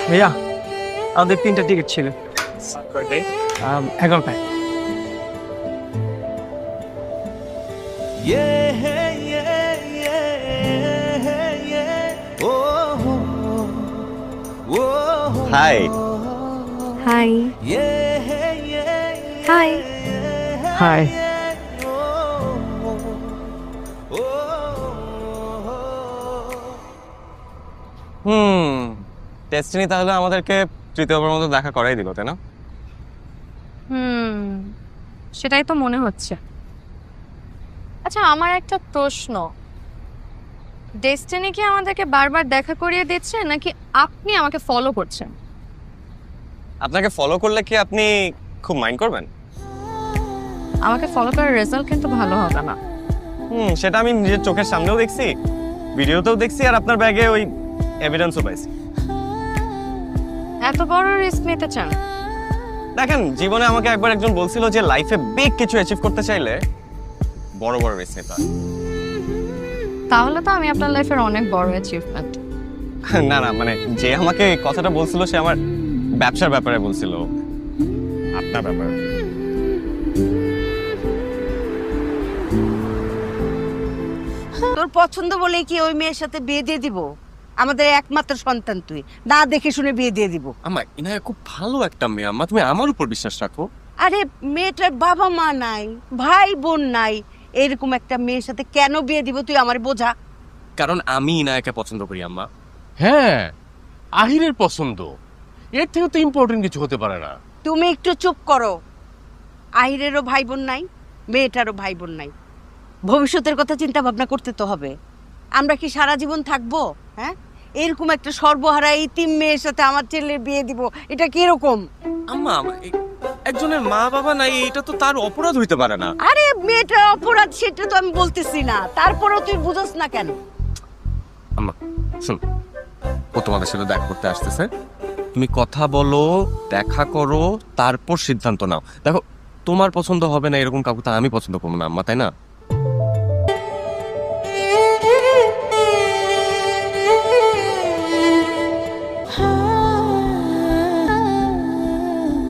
ভাইয়া আমাদের 3টা টিকিট ছিল। 11টায়। Hi hi hi hi. Destiny তাহলে আমাদেরকে তৃতীয়বার মতো দেখা করাই দিল, তাই না? সেটাই তো মনে হচ্ছে। আচ্ছা, আমার একটা প্রশ্ন, ডেস্টিনি কি আমাদেরকে বারবার দেখা করিয়ে দিচ্ছে নাকি আপনি আমাকে ফলো করছেন? আপনাকে ফলো করলে কি আপনি খুব মাইন্ড করবেন? আমাকে ফলো করার রেজাল্ট কিন্তু ভালো হবে না। সেটা আমি নিজের চোখের সামনেও দেখছি, ভিডিওতেও দেখছি, আর আপনার ব্যাগে ওই এভিডেন্সও পাইছি। এত বড় রিস্ক নিতে চান? দেখেন, জীবনে আমাকে একবার একজন বলছিল যে লাইফে বিগ কিছু অ্যাচিভ করতে চাইলে বড় বড় রিস্ক নিতে হয়। তাহলে তো আমি আপনার লাইফের অনেক বড় অ্যাচিভমেন্ট। না না, মানে যে আমাকে এই কথাটা বলছিল সে আমার ব্যবসার ব্যাপারে বলছিল, আপনার ব্যাপারে। তোর পছন্দ বলেই কি ওই মেয়ের সাথে বিয়ে দিয়ে দিব? আমাদের একমাত্র সন্তান তুই, না দেখে শুনে বিয়ে দিয়ে দিব। আম্মা, ইনায়া খুব ভালো একটা মেয়ে আম্মা, তুমি আমার উপর বিশ্বাস রাখো। আরে মেয়েটার বাবা মা নাই, ভাই বোন নাই, এরকম একটা মেয়ের সাথে কেন বিয়ে দিব তুই আমার বোঝা। কারণ আমি ইনায়াকে পছন্দ করি আম্মা। হ্যাঁ, আহিরের পছন্দ, এর থেকে তো ইম্পর্টেন্ট কিছু হতে পারে না। তুমি একটু চুপ করো। আহিরেরও ভাই বোন নাই, মেয়েটারও ভাই বোন নাই, ভবিষ্যতের কথা চিন্তা ভাবনা করতে তো হবে। আমরা কি সারা জীবন থাকবো? হ্যাঁ, এরকম একটা সর্বহারা ইতিম মেয়ের সাথে আমার ছেলের বিয়ে দিব, এটা কিরকম? আম্মা, একজনের মা বাবা নাই, এটা তো তার অপরাধ হইতে পারে না। আরে মেয়েটার অপরাধ সেটা তো আমি বলতেছি না, তারপরেও তুই বুঝোস না কেন? আম্মা শুন, ও তোমাদের সাথে দেখা করতে আসতেছে, তুমি কথা বলো, দেখা করো, তারপর সিদ্ধান্ত নাও। দেখো, তোমার পছন্দ হবে না এরকম কাউকে তো আমি পছন্দ করবো না আম্মা, তাই না?